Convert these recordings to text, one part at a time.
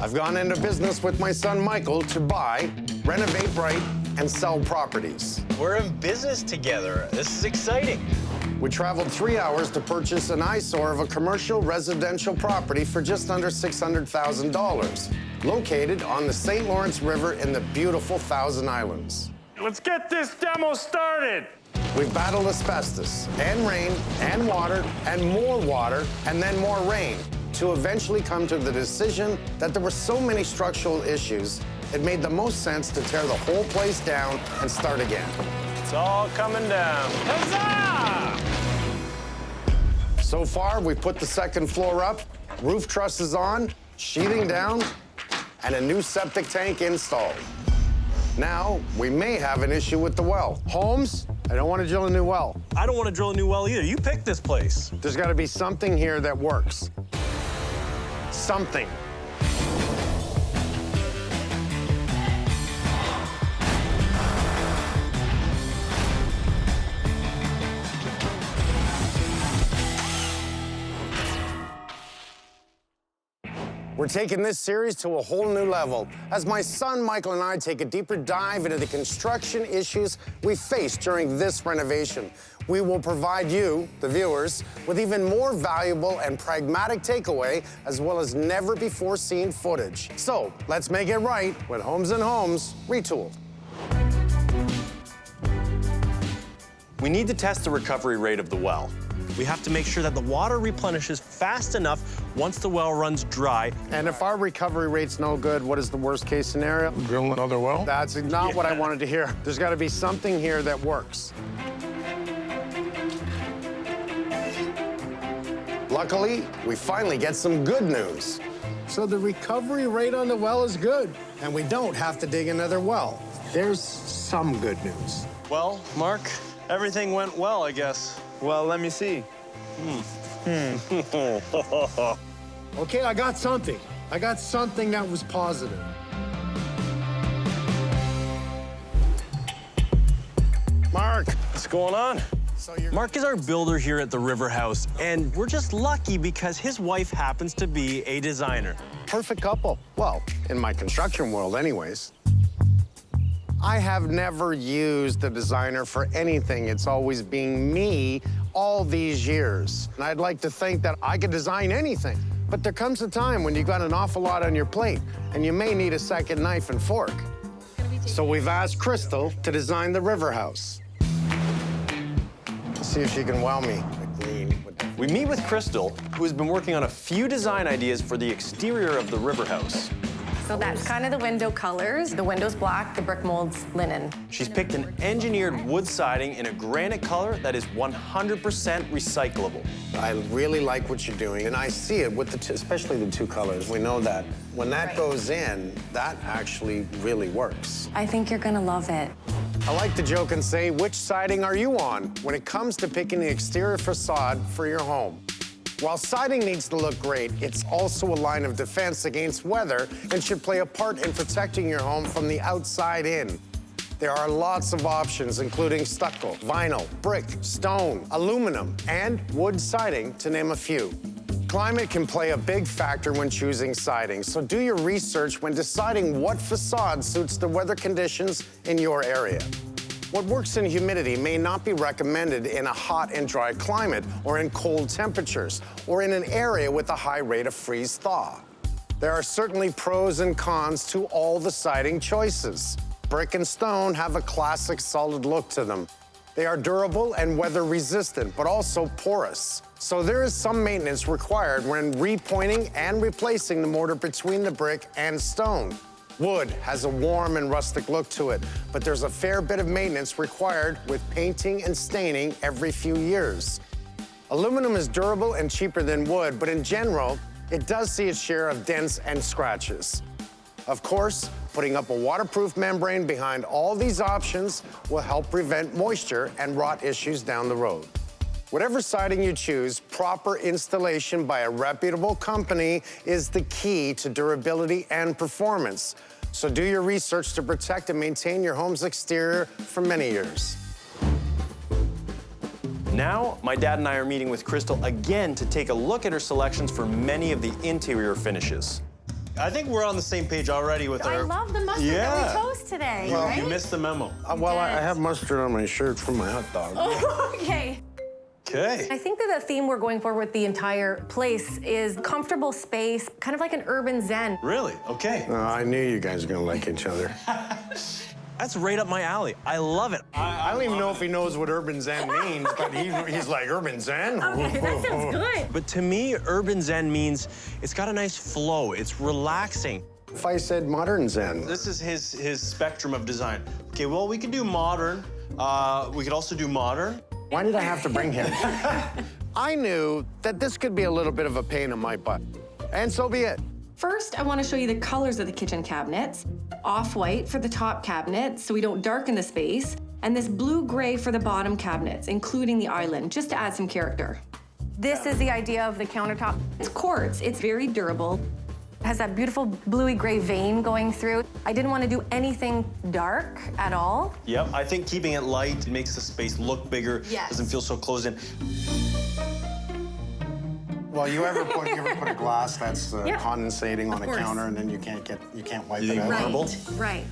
I've gone into business with my son Michael to buy, renovate right, and sell properties. We're in business together. This is exciting. We traveled 3 hours to purchase an eyesore of a commercial residential property for just under $600,000, located on the St. Lawrence River in the beautiful Thousand Islands. Let's get this demo started. We've battled asbestos, and rain, and water, and then more rain, to eventually come to the decision that there were so many structural issues, it made the most sense to tear the whole place down and start again. It's all coming down. Huzzah! So far, we've put the second floor up, roof trusses on, sheathing down, and a new septic tank installed. Now, we may have an issue with the well. Holmes, I don't want to drill a new well. I don't want to drill a new well either. You picked this place. There's got to be something here that works. Something. We're taking this series to a whole new level as my son Michael and I take a deeper dive into the construction issues we faced during this renovation. We will provide you, the viewers, with even more valuable and pragmatic takeaway, as well as never-before-seen footage. So let's make it right with Holmes & Holmes Retooled. We need to test the recovery rate of the well. We have to make sure that the water replenishes fast enough once the well runs dry. And if our recovery rate's no good, what is the worst-case scenario? Drill another well? That's not what I wanted to hear. There's got to be something here that works. Luckily, we finally get some good news. So the recovery rate on the well is good, and we don't have to dig another well. There's some good news. Well, Mark, everything went well, I guess. Well, let me see. Okay, I got something. I got something that was positive. Mark. What's going on? So Mark is our builder here at the River House, and we're just lucky because his wife happens to be a designer. Perfect couple. Well, in my construction world anyways. I have never used a designer for anything. It's always been me all these years. And I'd like to think that I could design anything. But there comes a time when you've got an awful lot on your plate, and you may need a second knife and fork. So we've asked Crystal to design the River House. Let's see if she can wow me. We meet with Crystal, who has been working on a few design ideas for the exterior of the River House. So that's kind of the window colors. The window's black, the brick mold's linen. She's picked an engineered wood siding in a granite color that is 100% recyclable. I really like what you're doing, and I see it with especially the two colors. We know that. When that goes in, that actually really works. I think you're gonna love it. I like to joke and say, which siding are you on when it comes to picking the exterior facade for your home? While siding needs to look great, it's also a line of defense against weather and should play a part in protecting your home from the outside in. There are lots of options, including stucco, vinyl, brick, stone, aluminum, and wood siding, to name a few. Climate can play a big factor when choosing siding, so do your research when deciding what facade suits the weather conditions in your area. What works in humidity may not be recommended in a hot and dry climate, or in cold temperatures, or in an area with a high rate of freeze-thaw. There are certainly pros and cons to all the siding choices. Brick and stone have a classic solid look to them. They are durable and weather-resistant, but also porous. So there is some maintenance required when repointing and replacing the mortar between the brick and stone. Wood has a warm and rustic look to it, but there's a fair bit of maintenance required with painting and staining every few years. Aluminum is durable and cheaper than wood, but in general, it does see its share of dents and scratches. Of course, putting up a waterproof membrane behind all these options will help prevent moisture and rot issues down the road. Whatever siding you choose, proper installation by a reputable company is the key to durability and performance. So do your research to protect and maintain your home's exterior for many years. Now, my dad and I are meeting with Crystal again to take a look at her selections for many of the interior finishes. I think we're on the same page already with I our... love the mustard that we chose today, right? You missed the memo. Well, I have mustard on my shirt from my hot dog. Oh, okay. Okay. I think that the theme we're going for with the entire place is comfortable space, kind of like an urban zen. Really? Okay. I knew you guys were gonna like each other. That's right up my alley. I love it. I don't even know if he knows what urban zen means, but he's like, urban zen? Okay, that sounds good. But to me, urban zen means it's got a nice flow. It's relaxing. If I said modern zen. This is his spectrum of design. Okay, well, we could do modern. We could also do modern. Why did I have to bring him? I knew that this could be a little bit of a pain in my butt, and so be it. First, I want to show you the colors of the kitchen cabinets. Off-white for the top cabinets, so we don't darken the space, and this blue-gray for the bottom cabinets, including the island, just to add some character. This is the idea of the countertop. It's quartz, it's very durable. It has that beautiful bluey-gray vein going through. I didn't want to do anything dark at all. Yep, I think keeping it light makes the space look bigger. Yes. Doesn't feel so closed in. Well, you ever put a glass that's Yeah. condensating on Of a course. counter and then you can't wipe You it out? marble? Right.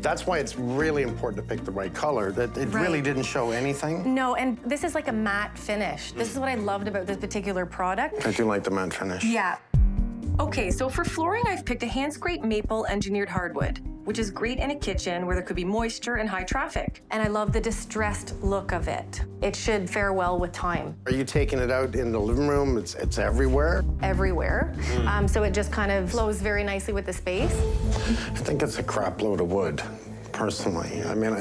That's why it's really important to pick the right color. That it really Right. didn't show anything. No, and this is like a matte finish. This is what I loved about this particular product. I do like the matte finish. Yeah. Okay, so for flooring, I've picked a hand-scraped maple engineered hardwood, which is great in a kitchen where there could be moisture and high traffic. And I love the distressed look of it. It should fare well with time. Are you taking it out in the living room? It's everywhere. Everywhere. So it just kind of flows very nicely with the space. I think it's a crap load of wood, personally. I mean,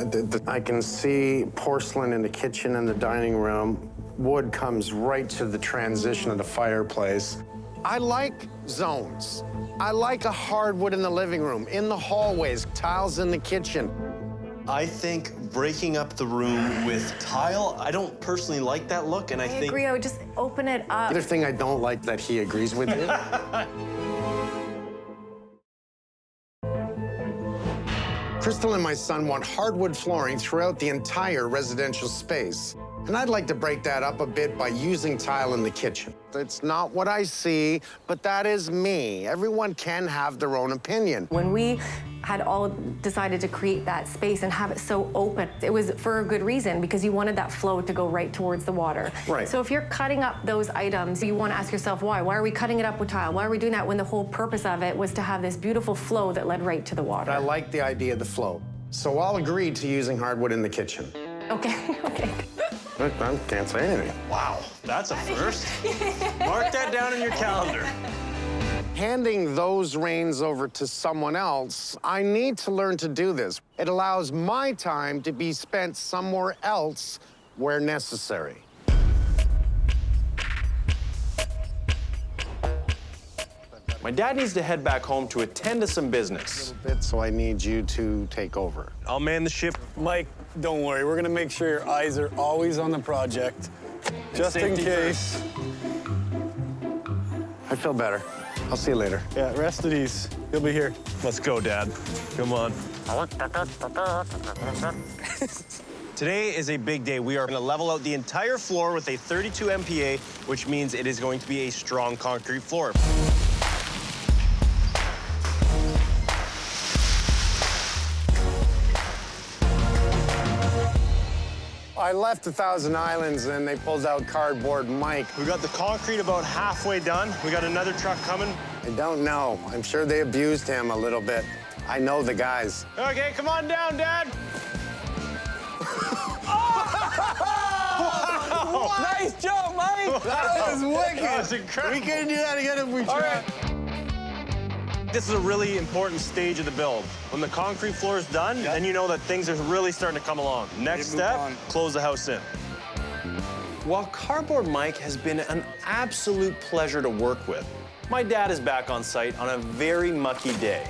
I can see porcelain in the kitchen and the dining room. Wood comes right to the transition of the fireplace. I like zones. I like a hardwood in the living room, in the hallways, tiles in the kitchen. I think breaking up the room with tile, I don't personally like that look, and I I think... agree, I would just open it up. The other thing I don't like that he agrees with you. Crystal and my son want hardwood flooring throughout the entire residential space. And I'd like to break that up a bit by using tile in the kitchen. It's not what I see, but that is me. Everyone can have their own opinion. When we had all decided to create that space and have it so open, it was for a good reason, because you wanted that flow to go right towards the water. Right. So if you're cutting up those items, you want to ask yourself why. Why are we cutting it up with tile? Why are we doing that when the whole purpose of it was to have this beautiful flow that led right to the water? I like the idea of the flow. So I'll agree to using hardwood in the kitchen. Okay, okay. I can't say anything. Wow, that's a first. Mark that down in your calendar. Handing those reins over to someone else, I need to learn to do this. It allows my time to be spent somewhere else where necessary. My dad needs to head back home to attend to some business. So I need you to take over. I'll man the ship. Mike, don't worry. We're gonna make sure your eyes are always on the project, just in safety case. I feel better. I'll see you later. Yeah, rest at ease. He'll be here. Let's go, Dad. Come on. Today is a big day. We are going to level out the entire floor with a 32 MPa, which means it is going to be a strong concrete floor. I left 1,000 Islands and they pulled out cardboard Mike. We got the concrete about halfway done. We got another truck coming. I don't know. I'm sure they abused him a little bit. I know the guys. Okay, come on down, Dad. Nice job, Mike! That was wicked! That was incredible. We couldn't do that again if we tried. This is a really important stage of the build. When the concrete floor is done, then you know that things are really starting to come along. Next step, close the house in. While Cardboard Mike has been an absolute pleasure to work with, my dad is back on site on a very mucky day.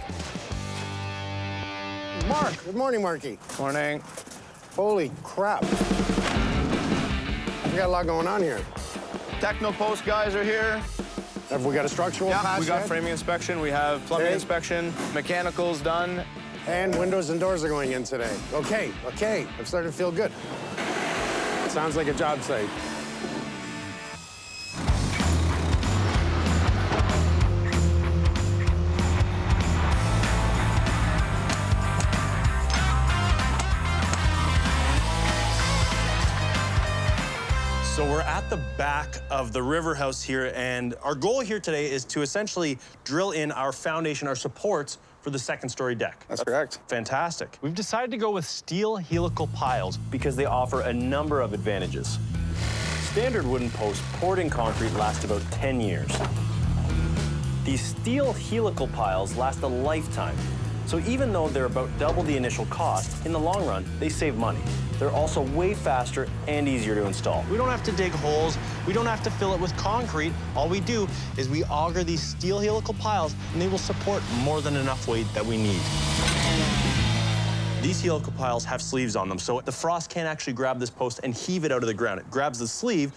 Mark, good morning, Marky. Morning. Holy crap. We got a lot going on here. Techno post guys are here. Have we got a structural pass We got yet? framing inspection, we have plumbing Okay. inspection, mechanicals done. And windows and doors are going in today. Okay, okay. I'm starting to feel good. Sounds like a job site. at the back of the river house here, and our goal here today is to essentially drill in our foundation, our supports for the second-story deck. That's correct. Fantastic. We've decided to go with steel helical piles because they offer a number of advantages. Standard wooden posts poured in concrete last about 10 years. These steel helical piles last a lifetime. So even though they're about double the initial cost, in the long run, they save money. They're also way faster and easier to install. We don't have to dig holes. We don't have to fill it with concrete. All we do is we auger these steel helical piles, and they will support more than enough weight that we need. These helical piles have sleeves on them, so the frost can't actually grab this post and heave it out of the ground. It grabs the sleeve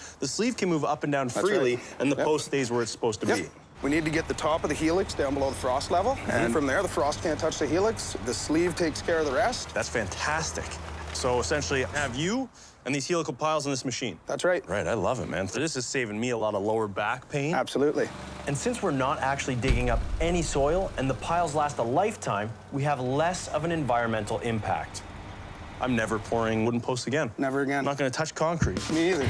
can move up and down freely, and the post stays where it's supposed to be. We need to get the top of the helix down below the frost level, and from there, the frost can't touch the helix. The sleeve takes care of the rest. That's fantastic. So essentially, I have you and these helical piles in this machine. That's right. Right, I love it, man. This is saving me a lot of lower back pain. Absolutely. And since we're not actually digging up any soil and the piles last a lifetime, we have less of an environmental impact. I'm never pouring wooden posts again. Never again. I'm not gonna touch concrete. Me either.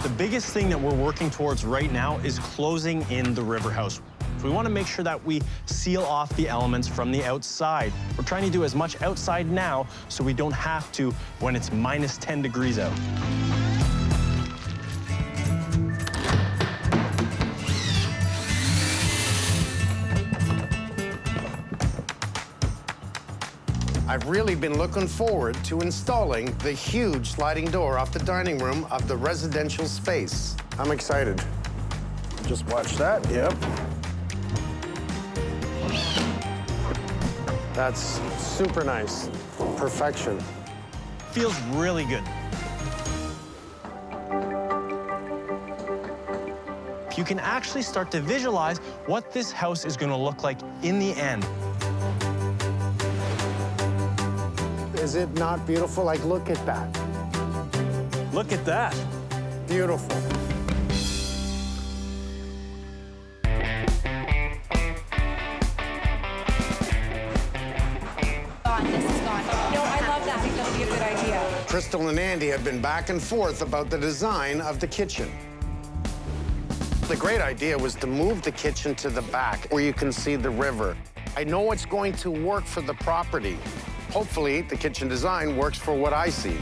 The biggest thing that we're working towards right now is closing in the river house. So we want to make sure that we seal off the elements from the outside. We're trying to do as much outside now so we don't have to when it's minus 10 degrees out. I've really been looking forward to installing the huge sliding door off the dining room of the residential space. I'm excited. Just watch that. Yep. That's super nice. Perfection. Feels really good. You can actually start to visualize what this house is going to look like in the end. Is it not beautiful? Like, look at that. Look at that. Beautiful. This is gone. No, I love that. I think that would be a good idea. Crystal and Andy have been back and forth about the design of the kitchen. The great idea was to move the kitchen to the back where you can see the river. I know it's going to work for the property. Hopefully, the kitchen design works for what I see.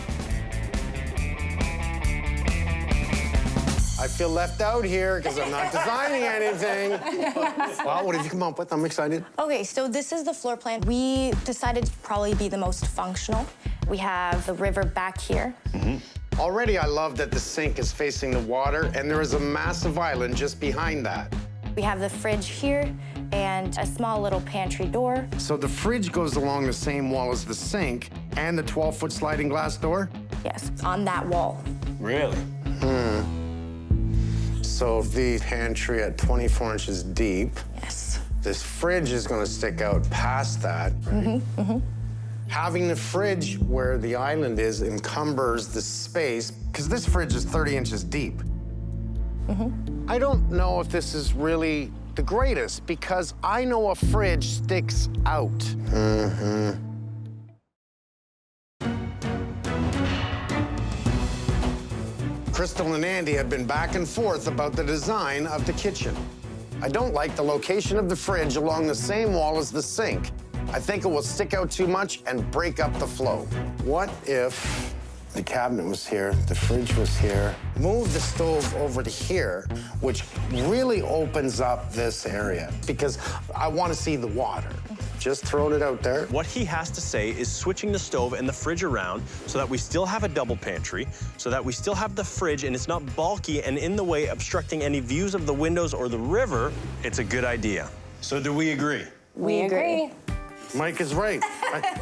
I feel left out here because I'm not designing anything. Wow, what have you come up with? I'm excited. Okay, so this is the floor plan. We decided to probably be the most functional. We have the river back here. Already, I love that the sink is facing the water, and there is a massive island just behind that. We have the fridge here and a small little pantry door. So the fridge goes along the same wall as the sink and the 12-foot sliding glass door? Yes, on that wall. Really? So the pantry at 24 inches deep. Yes. This fridge is going to stick out past that. Having the fridge where the island is encumbers the space, because this fridge is 30 inches deep. I don't know if this is really the greatest, because I know a fridge sticks out. Crystal and Andy have been back and forth about the design of the kitchen. I don't like the location of the fridge along the same wall as the sink. I think it will stick out too much and break up the flow. What if the cabinet was here, the fridge was here, move the stove over to here, which really opens up this area because I want to see the water. Just throwing it out there. What he has to say is switching the stove and the fridge around so that we still have a double pantry, so that we still have the fridge and it's not bulky and in the way obstructing any views of the windows or the river. It's a good idea. So do we agree? We agree. Mike is right.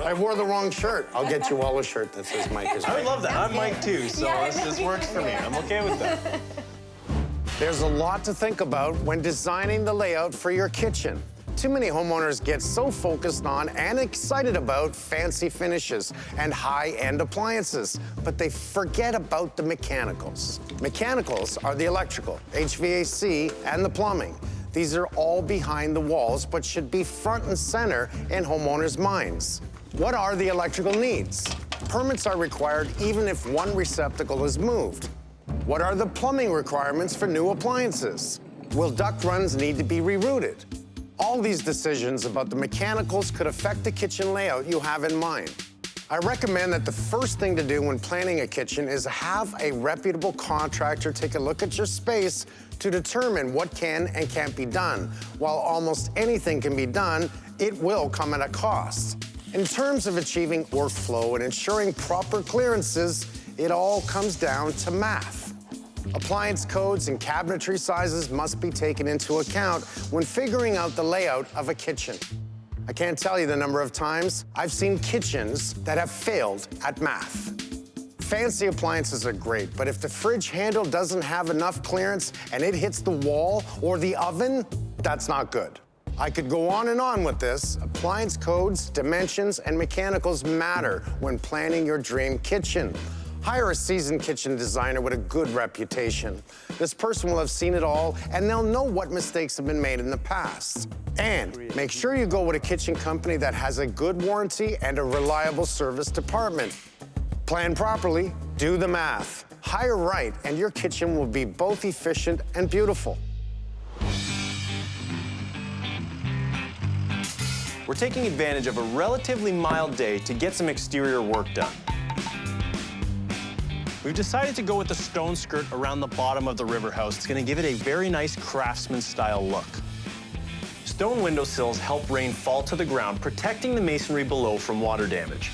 I wore the wrong shirt. I'll get you all a shirt that says Mike is right. I would love that. I'm Mike too, so this works for me. I'm okay with that. There's a lot to think about when designing the layout for your kitchen. Too many homeowners get so focused on and excited about fancy finishes and high-end appliances, but they forget about the mechanicals. Mechanicals are the electrical, HVAC, and the plumbing. These are all behind the walls, but should be front and center in homeowners' minds. What are the electrical needs? Permits are required even if one receptacle is moved. What are the plumbing requirements for new appliances? Will duct runs need to be rerouted? All these decisions about the mechanicals could affect the kitchen layout you have in mind. I recommend that the first thing to do when planning a kitchen is have a reputable contractor take a look at your space to determine what can and can't be done. While almost anything can be done, it will come at a cost. In terms of achieving workflow and ensuring proper clearances, it all comes down to math. Appliance codes and cabinetry sizes must be taken into account when figuring out the layout of a kitchen. I can't tell you the number of times I've seen kitchens that have failed at math. Fancy appliances are great, but if the fridge handle doesn't have enough clearance and it hits the wall or the oven, that's not good. I could go on and on with this. Appliance codes, dimensions, and mechanicals matter when planning your dream kitchen. Hire a seasoned kitchen designer with a good reputation. This person will have seen it all, and they'll know what mistakes have been made in the past. And make sure you go with a kitchen company that has a good warranty and a reliable service department. Plan properly, do the math. Hire right, and your kitchen will be both efficient and beautiful. We're taking advantage of a relatively mild day to get some exterior work done. We've decided to go with the stone skirt around the bottom of the river house. It's gonna give it a very nice craftsman-style look. Stone windowsills help rain fall to the ground, protecting the masonry below from water damage.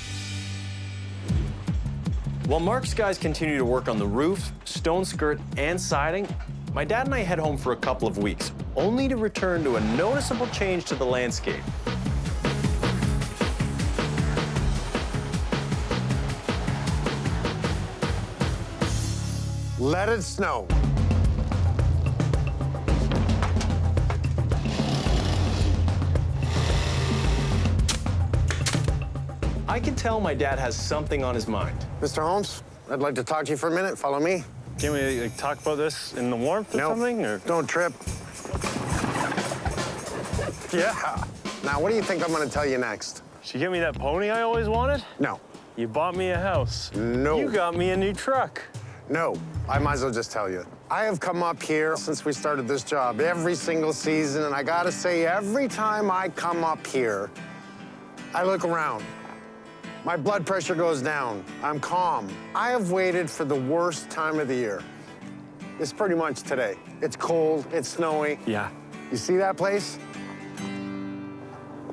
While Mark's guys continue to work on the roof, stone skirt, and siding, my dad and I head home for a couple of weeks, only to return to a noticeable change to the landscape. Let it snow. I can tell my dad has something on his mind. Mr. Holmes, I'd like to talk to you for a minute. Follow me. Can we talk about this in the warmth or Nope. something? Or? Don't trip. Yeah. Now, what do you think I'm gonna tell you next? Did you get me that pony I always wanted? No. You bought me a house. No. You got me a new truck. No, I might as well just tell you. I have come up here since we started this job every single season, and I gotta say, every time I come up here, I look around. My blood pressure goes down. I'm calm. I have waited for the worst time of the year. It's pretty much today. It's cold, it's snowy. Yeah. You see that place?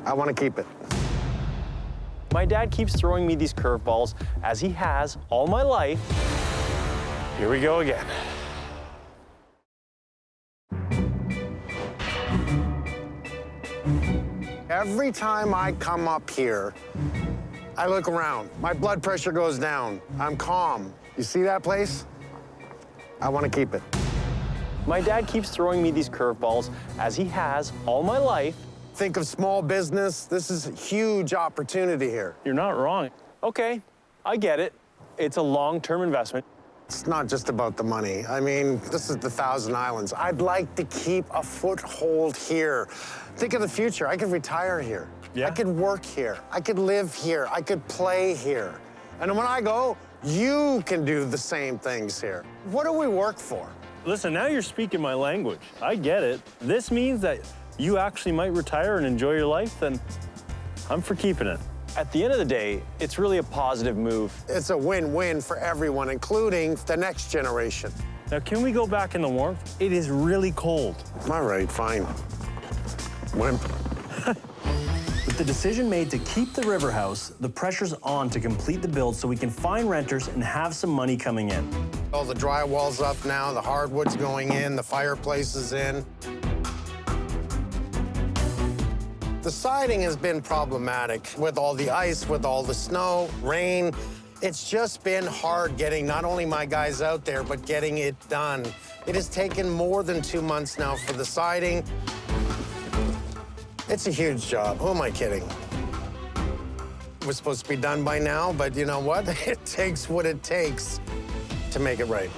I want to keep it. My dad keeps throwing me these curveballs, as he has all my life. Here we go again. Every time I come up here, I look around. My blood pressure goes down. I'm calm. You see that place? I want to keep it. My dad keeps throwing me these curveballs, as he has all my life. Think of small business. This is a huge opportunity here. You're not wrong. Okay, I get it. It's a long-term investment. It's not just about the money. I mean, this is the Thousand Islands. I'd like to keep a foothold here. Think of the future. I could retire here. Yeah. I could work here. I could live here. I could play here. And when I go, you can do the same things here. What do we work for? Listen, now you're speaking my language. I get it. This means that you actually might retire and enjoy your life, then I'm for keeping it. At the end of the day, it's really a positive move. It's a win-win for everyone, including the next generation. Now, can we go back in the warmth? It is really cold. All right, fine. Wimp. With the decision made to keep the river house, the pressure's on to complete the build so we can find renters and have some money coming in. All the drywall's up now, the hardwood's going in, the fireplace is in. The siding has been problematic with all the ice, with all the snow, rain. It's just been hard getting not only my guys out there, but getting it done. It has taken more than 2 months now for the siding. It's a huge job. Who am I kidding? It was supposed to be done by now, but you know what? It takes what it takes to make it right.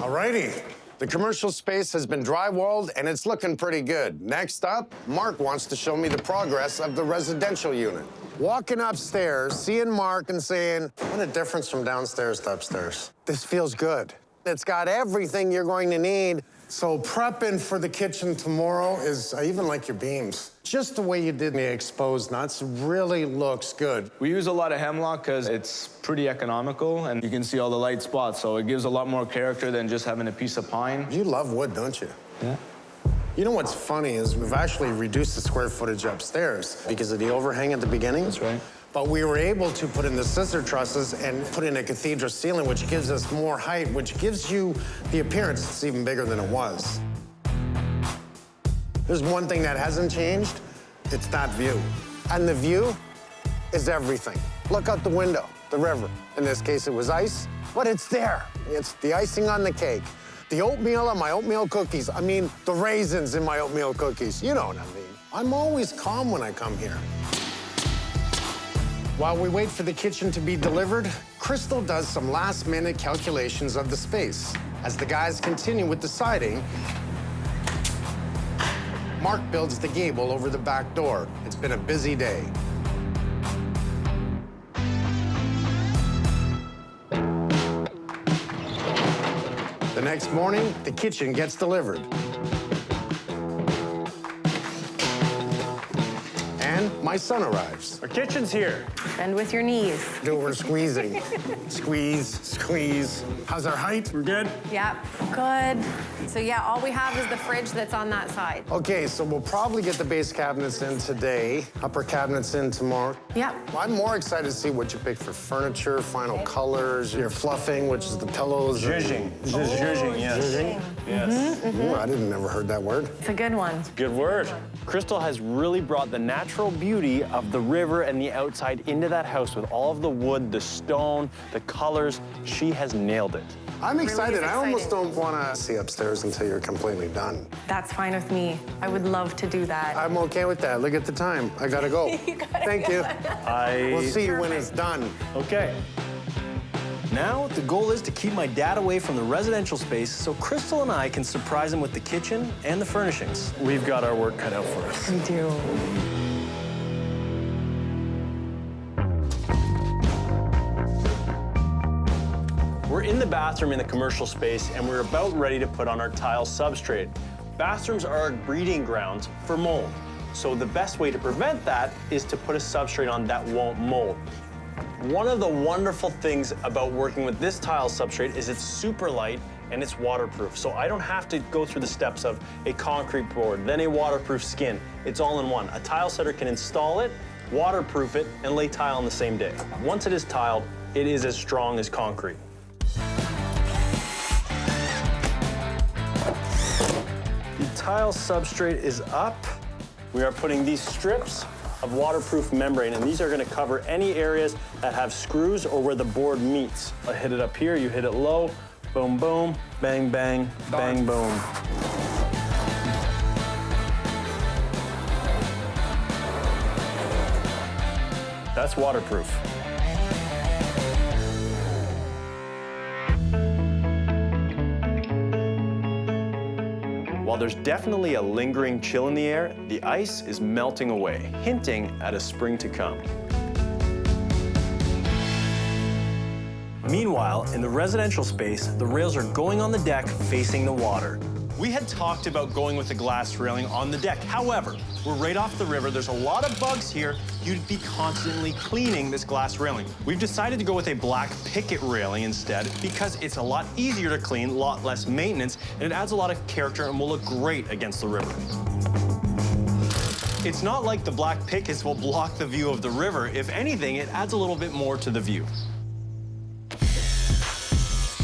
All righty. The commercial space has been drywalled, and it's looking pretty good. Next up, Mark wants to show me the progress of the residential unit. Walking upstairs, seeing Mark and saying, what a difference from downstairs to upstairs. This feels good. It's got everything you're going to need. So prepping for the kitchen tomorrow is, I even like your beams. Just the way you did the exposed nuts really looks good. We use a lot of hemlock because it's pretty economical, and you can see all the light spots, so it gives a lot more character than just having a piece of pine. You love wood, don't you? Yeah. You know what's funny is we've actually reduced the square footage upstairs because of the overhang at the beginning. That's right. But we were able to put in the scissor trusses and put in a cathedral ceiling, which gives us more height, which gives you the appearance it's even bigger than it was. There's one thing that hasn't changed, it's that view. And the view is everything. Look out the window, the river. In this case, it was ice, but it's there. It's the icing on the cake. The oatmeal on my oatmeal cookies. I mean, the raisins in my oatmeal cookies. You know what I mean. I'm always calm when I come here. While we wait for the kitchen to be delivered, Crystal does some last-minute calculations of the space. As the guys continue with the siding, Mark builds the gable over the back door. It's been a busy day. The next morning, the kitchen gets delivered. And my son arrives. Our kitchen's here. Bend with your knees. Dude, we're squeezing. Squeeze, squeeze. How's our height? We're good? Yep, good. So yeah, all we have is the fridge that's on that side. Okay, so we'll probably get the base cabinets in today, upper cabinets in tomorrow. Yep. I'm more excited to see what you pick for furniture, final colors, your fluffing, which is the pillows. Zhuzhing. Zhuzhing, yes. Zhuzhing? Yes. Ooh, I didn't never heard that word. It's a good one. Good word. Crystal has really brought the natural beauty of the river and the outside into that house with all of the wood, the stone, the colors. She has nailed it. I'm excited. Really I almost exciting. don't want to see upstairs until you're completely done. That's fine with me. I would love to do that. I'm okay with that. Look at the time. I gotta go. Thank you. We'll see you when it's done. Okay. Now, the goal is to keep my dad away from the residential space so Crystal and I can surprise him with the kitchen and the furnishings. We've got our work cut out for us. We do. We're in the bathroom in the commercial space, and we're about ready to put on our tile substrate. Bathrooms are breeding grounds for mold. So the best way to prevent that is to put a substrate on that won't mold. One of the wonderful things about working with this tile substrate is it's super light and it's waterproof. So I don't have to go through the steps of a concrete board, then a waterproof skin. It's all in one. A tile setter can install it, waterproof it, and lay tile on the same day. Once it is tiled, it is as strong as concrete. The tile substrate is up. We are putting these strips of waterproof membrane, and these are gonna cover any areas that have screws or where the board meets. I hit it up here, you hit it low, boom, boom, bang, bang, bang, boom. That's waterproof. While there's definitely a lingering chill in the air, the ice is melting away, hinting at a spring to come. Meanwhile, in the residential space, the rails are going on the deck facing the water. We had talked about going with the glass railing on the deck. However, we're right off the river. There's a lot of bugs here. You'd be constantly cleaning this glass railing. We've decided to go with a black picket railing instead because it's a lot easier to clean, a lot less maintenance, and it adds a lot of character and will look great against the river. It's not like the black pickets will block the view of the river. If anything, it adds a little bit more to the view.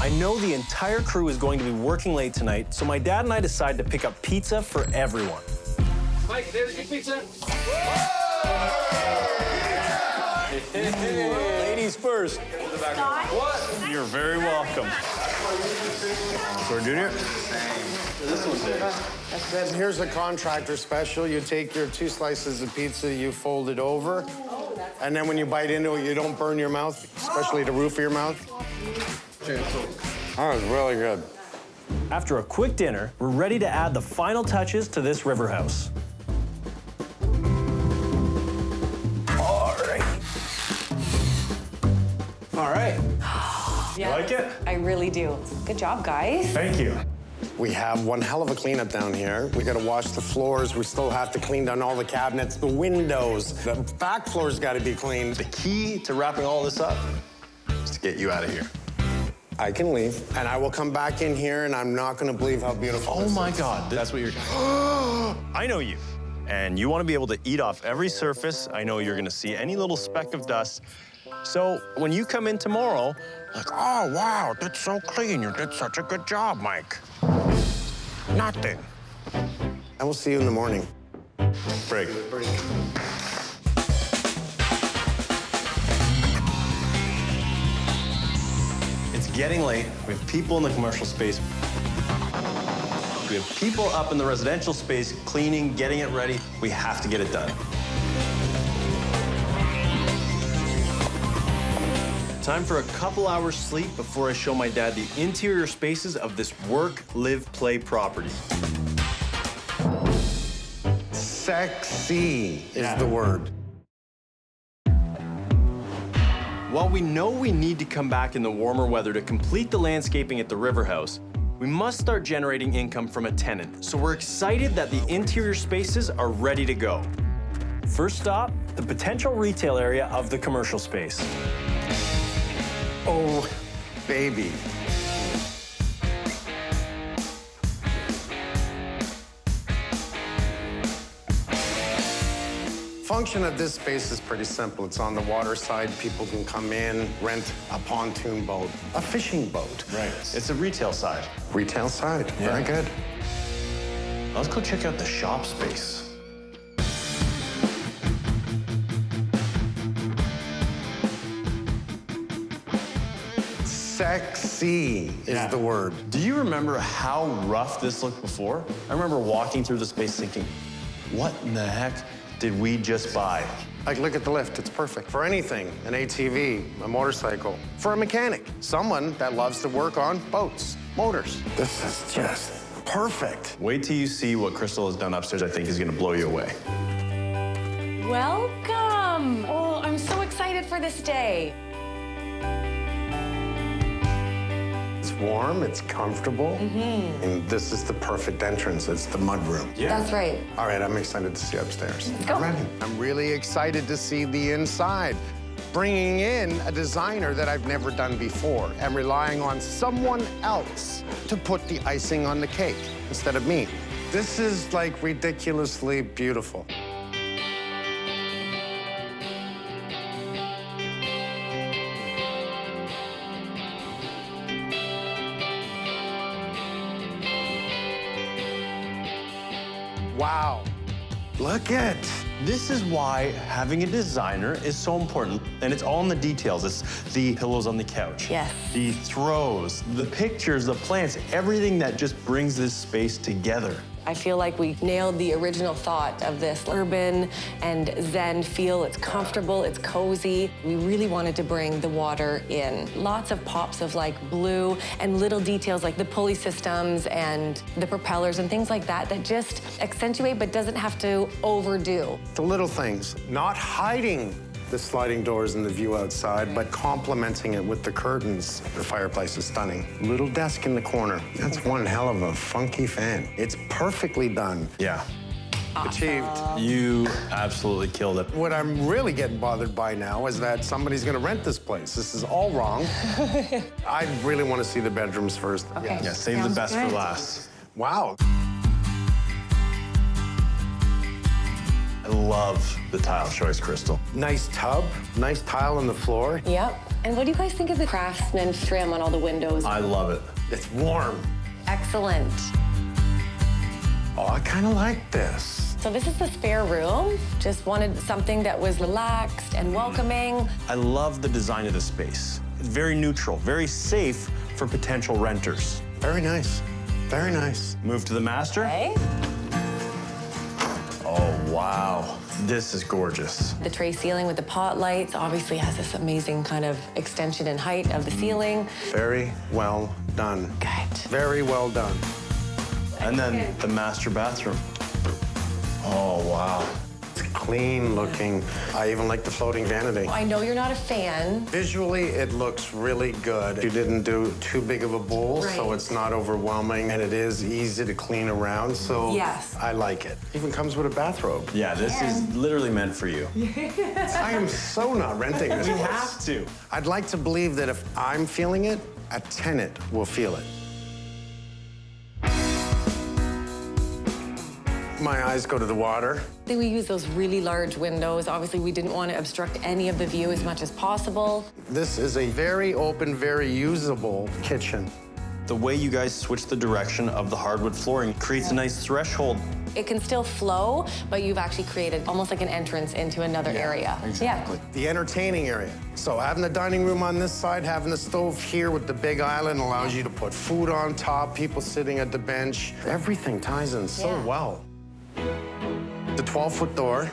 I know the entire crew is going to be working late tonight, so my dad and I decided to pick up pizza for everyone. Mike, there's your pizza. Ladies first. What? You're very welcome. So we're doing it? That's good. Here's a contractor special. You take your 2 slices of pizza, you fold it over, and then when you bite into it, you don't burn your mouth, especially the roof of your mouth. That was really good. After a quick dinner, we're ready to add the final touches to this river house. All right. Yeah, Like it? I really do. Good job, guys. Thank you. We have one hell of a cleanup down here. We gotta wash the floors. We still have to clean down all the cabinets, the windows. The back floor's gotta be cleaned. The key to wrapping all this up is to get you out of here. I can leave, and I will come back in here, and I'm not gonna believe how beautiful Oh this my is. God, that's what you're. I know you. And you want to be able to eat off every surface. I know you're going to see any little speck of dust. So when you come in tomorrow, like, oh, wow, that's so clean. You did such a good job, Mike. Nothing. I will see you in the morning. Break. It's getting late. We have people in the commercial space. We have people up in the residential space cleaning, getting it ready. We have to get it done. Time for a couple hours sleep before I show my dad the interior spaces of this work, live, play property. Sexy is the word. While we know we need to come back in the warmer weather to complete the landscaping at the River House, we must start generating income from a tenant. So we're excited that the interior spaces are ready to go. First stop, the potential retail area of the commercial space. Oh, baby. Function of this space is pretty simple. It's on the water side. People can come in, rent a pontoon boat, a fishing boat. Right. It's a retail side. Retail side, very good. Let's go check out the shop space. Sexy is the word. Do you remember how rough this looked before? I remember walking through the space thinking, what in the heck did we just buy? Like, look at the lift. It's perfect for anything. An ATV, a motorcycle, for a mechanic, someone that loves to work on boats, motors. This is just perfect. Wait till you see what Crystal has done upstairs. I think is going to blow you away. Welcome. Oh, I'm so excited for this day. It's warm, it's comfortable, and this is the perfect entrance. It's the mudroom. That's right. All right, I'm excited to see upstairs. Let's go. I'm ready. I'm really excited to see the inside. Bringing in a designer that I've never done before and relying on someone else to put the icing on the cake instead of me. This is like ridiculously beautiful. Wow, look at. This is why having a designer is so important, and it's all in the details. It's the pillows on the couch. Yes. The throws, the pictures, the plants, everything that just brings this space together. I feel like we nailed the original thought of this urban and zen feel. It's comfortable, it's cozy. We really wanted to bring the water in. Lots of pops of like blue and little details like the pulley systems and the propellers and things like that that just accentuate but doesn't have to overdo. The little things, not hiding the sliding doors and the view outside, but complementing it with the curtains. The fireplace is stunning. Little desk in the corner. That's one hell of a funky fan. It's perfectly done. Yeah. Achieved. You absolutely killed it. What I'm really getting bothered by now is that somebody's gonna rent this place. This is all wrong. I really want to see the bedrooms first. Okay. Yeah, save the Sounds best for good. last. Wow. I love the tile choice, Crystal. Nice tub, nice tile on the floor. Yep. And what do you guys think of the craftsman trim on all the windows? I love it. It's warm. Excellent. Oh, I kind of like this. So this is the spare room. Just wanted something that was relaxed and welcoming. I love the design of the space. It's very neutral, very safe for potential renters. Very nice. Very nice. Move to the master. Okay. Oh, wow. This is gorgeous. The tray ceiling with the pot lights obviously has this amazing kind of extension and height of the ceiling. Very well done. Good. Very well done. And then the master bathroom. Oh, wow. It's clean looking. I even like the floating vanity. I know you're not a fan. Visually, it looks really good. You didn't do too big of a bowl, so Right. it's not overwhelming, and it is easy to clean around, so Yes. I like it. Even comes with a bathrobe. Yeah, this is literally meant for you. I am so not renting this We place. have to. I'd like to believe that if I'm feeling it, a tenant will feel it. My eyes go to the water. We use those really large windows. Obviously, we didn't want to obstruct any of the view as much as possible. This is a very open, very usable kitchen. The way you guys switch the direction of the hardwood flooring creates a nice threshold. It can still flow, but you've actually created almost like an entrance into another area. exactly. The entertaining area. So having the dining room on this side, having the stove here with the big island allows you to put food on top, people sitting at the bench. Everything ties in so Yeah. well. The 12-foot door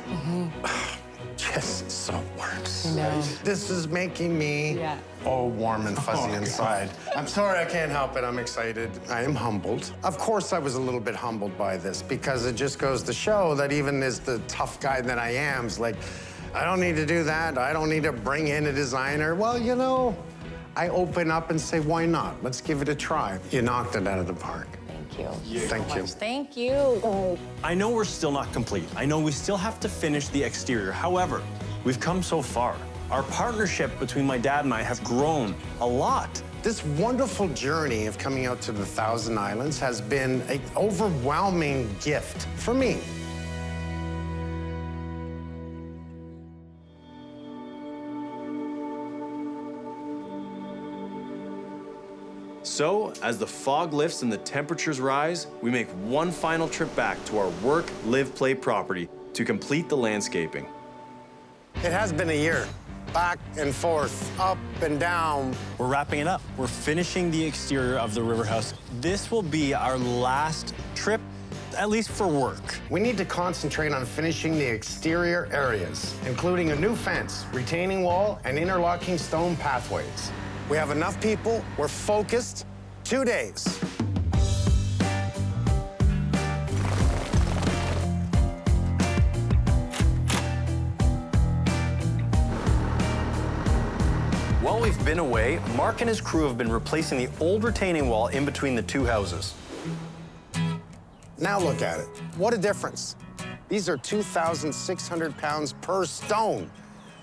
just so works. know. This is making me warm and fuzzy inside. I'm sorry, I can't help it. I'm excited. I am humbled. Of course, I was a little bit humbled by this because it just goes to show that even as the tough guy that I am, it's like, I don't need to do that. I don't need to bring in a designer. Well, you know, I open up and say, why not? Let's give it a try. You knocked it out of the park. Thank you. Thank you. Thank you. I know we're still not complete. I know we still have to finish the exterior. However, we've come so far. Our partnership between my dad and I have grown a lot. This wonderful journey of coming out to the Thousand Islands has been an overwhelming gift for me. So, as the fog lifts and the temperatures rise, we make one final trip back to our work, live, play property to complete the landscaping. It has been a year. Back and forth, up and down. We're wrapping it up. We're finishing the exterior of the river house. This will be our last trip, at least for work. We need to concentrate on finishing the exterior areas, including a new fence, retaining wall, and interlocking stone pathways. We have enough people. We're focused. 2 days. While we've been away, Mark and his crew have been replacing the old retaining wall in between the two houses. Now look at it. What a difference. These are 2,600 pounds per stone.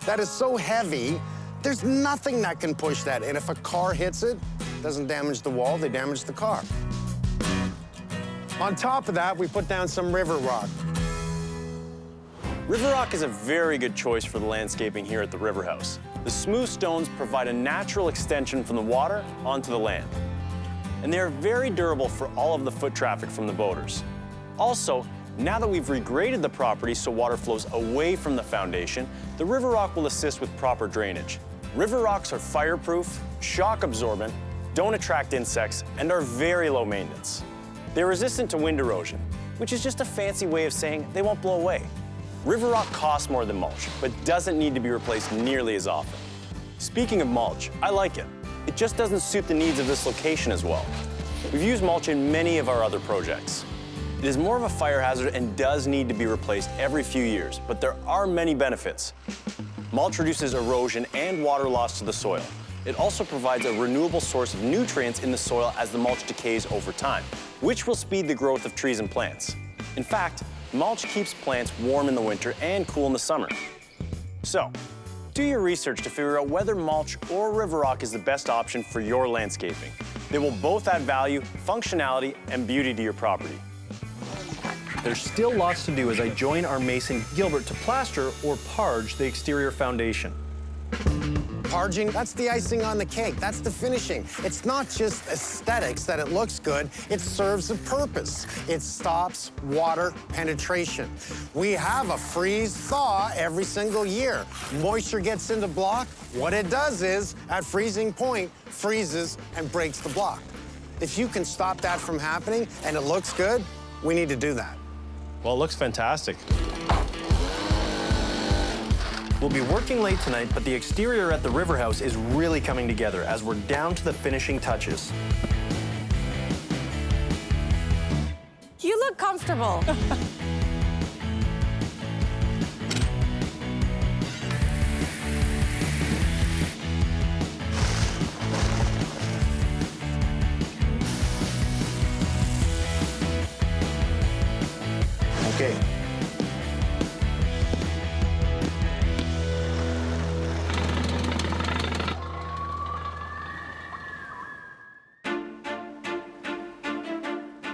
That is so heavy, there's nothing that can push that. And if a car hits it, doesn't damage the wall, they damage the car. On top of that, we put down some river rock. River rock is a very good choice for the landscaping here at the River House. The smooth stones provide a natural extension from the water onto the land. And they are very durable for all of the foot traffic from the boaters. Also, now that we've regraded the property so water flows away from the foundation, the river rock will assist with proper drainage. River rocks are fireproof, shock absorbent, don't attract insects, and are very low maintenance. They're resistant to wind erosion, which is just a fancy way of saying they won't blow away. River rock costs more than mulch, but doesn't need to be replaced nearly as often. Speaking of mulch, I like it. It just doesn't suit the needs of this location as well. We've used mulch in many of our other projects. It is more of a fire hazard and does need to be replaced every few years, but there are many benefits. Mulch reduces erosion and water loss to the soil. It also provides a renewable source of nutrients in the soil as the mulch decays over time, which will speed the growth of trees and plants. In fact, mulch keeps plants warm in the winter and cool in the summer. So, do your research to figure out whether mulch or river rock is the best option for your landscaping. They will both add value, functionality, and beauty to your property. There's still lots to do as I join our mason Gilbert to plaster or parge the exterior foundation. Carging, that's the icing on the cake. That's the finishing. It's not just aesthetics that it looks good. It serves a purpose. It stops water penetration. We have a freeze-thaw every single year. Moisture gets into block. What it does is, at freezing point, freezes and breaks the block. If you can stop that from happening and it looks good, we need to do that. Well, it looks fantastic. We'll be working late tonight, but the exterior at the River House is really coming together as we're down to the finishing touches. You look comfortable. Okay.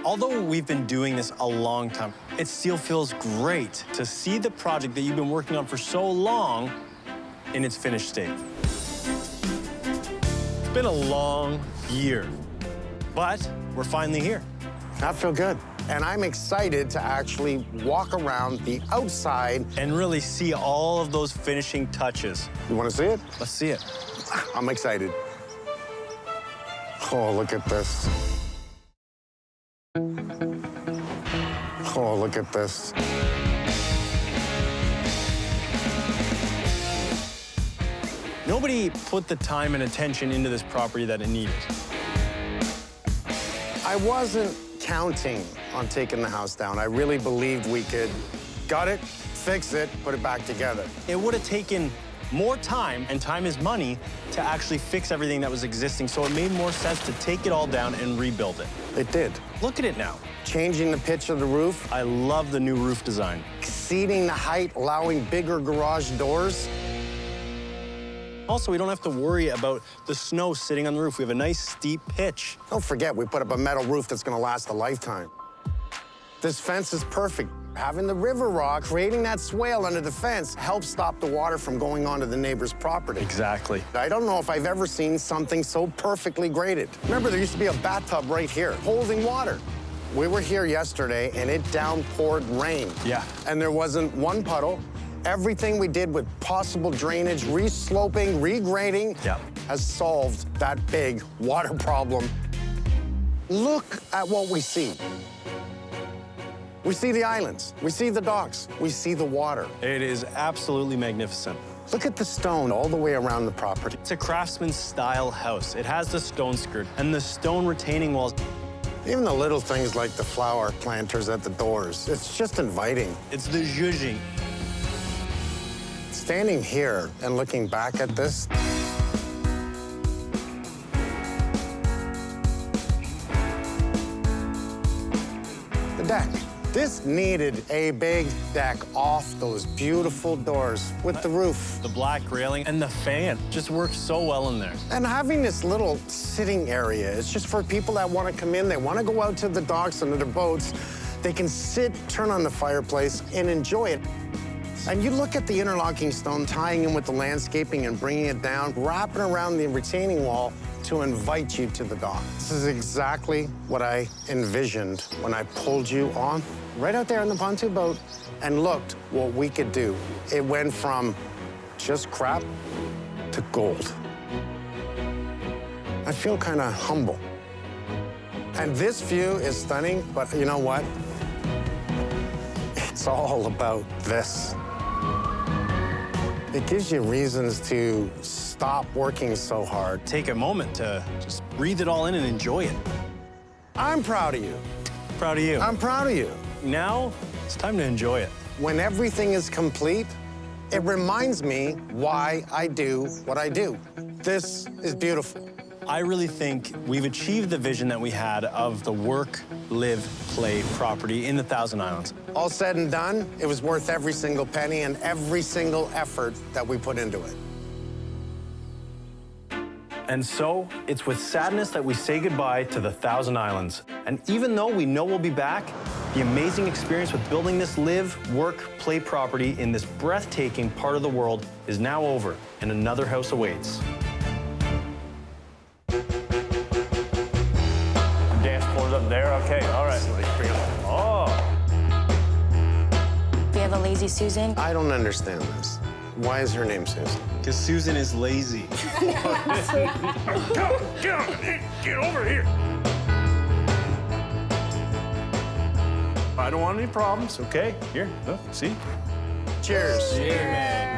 Although we've been doing this a long time, it still feels great to see the project that you've been working on for so long in its finished state. It's been a long year, but we're finally here. I feel good. And I'm excited to actually walk around the outside. And really see all of those finishing touches. You want to see it? Let's see it. I'm excited. Oh, look at this. Oh, look at this. Nobody put the time and attention into this property that it needed. I wasn't counting on taking the house down. I really believed we could gut it, fix it, put it back together. It would have taken more time, and time is money, to actually fix everything that was existing, so it made more sense to take it all down and rebuild it. It did. Look at it now. Changing the pitch of the roof, I love the new roof design. exceeding the height, allowing bigger garage doors. Also, we don't have to worry about the snow sitting on the roof. We have a nice steep pitch. Don't forget, we put up a metal roof that's gonna last a lifetime. This fence is perfect. Having the river rock, creating that swale under the fence, helps stop the water from going onto the neighbor's property. Exactly. I don't know if I've ever seen something so perfectly graded. Remember, there used to be a bathtub right here, holding water. We were here yesterday, and it downpoured rain. Yeah. And there wasn't one puddle. Everything we did with possible drainage, resloping, regrading, Yeah. has solved that big water problem. Look at what we see. We see the islands, we see the docks, we see the water. It is absolutely magnificent. Look at the stone all the way around the property. It's a craftsman-style house. It has the stone skirt and the stone retaining walls. Even the little things like the flower planters at the doors, it's just inviting. It's the zhuzhing. Standing here and looking back at this, the deck. This needed a big deck off those beautiful doors with the roof. The black railing and the fan just works so well in there. And having this little sitting area, it's just for people that want to come in, they want to go out to the docks and to their boats. They can sit, turn on the fireplace, and enjoy it. And you look at the interlocking stone tying in with the landscaping and bringing it down, wrapping around the retaining wall to invite you to the dock. This is exactly what I envisioned when I pulled you on right out there in the pontoon boat and looked what we could do. It went from just crap to gold. I feel kind of humble. And this view is stunning, but you know what? It's all about this. It gives you reasons to stop working so hard. Take a moment to just breathe it all in and enjoy it. I'm proud of you. Proud of you. I'm proud of you. Now, it's time to enjoy it. When everything is complete, it reminds me why I do what I do. This is beautiful. I really think we've achieved the vision that we had of the work, live, play property in the Thousand Islands. All said and done, it was worth every single penny and every single effort that we put into it. And so, it's with sadness that we say goodbye to the Thousand Islands. And even though we know we'll be back, The amazing experience with building this live, work, play property in this breathtaking part of the world is now over, and another house awaits. Dance floor's up there. Okay, all right. Oh. We have a lazy Susan. I don't understand this. Why is her name Susan? Because Susan is lazy. Get over here. I don't want any problems, okay? Here, look, see? Cheers. Yeah, man.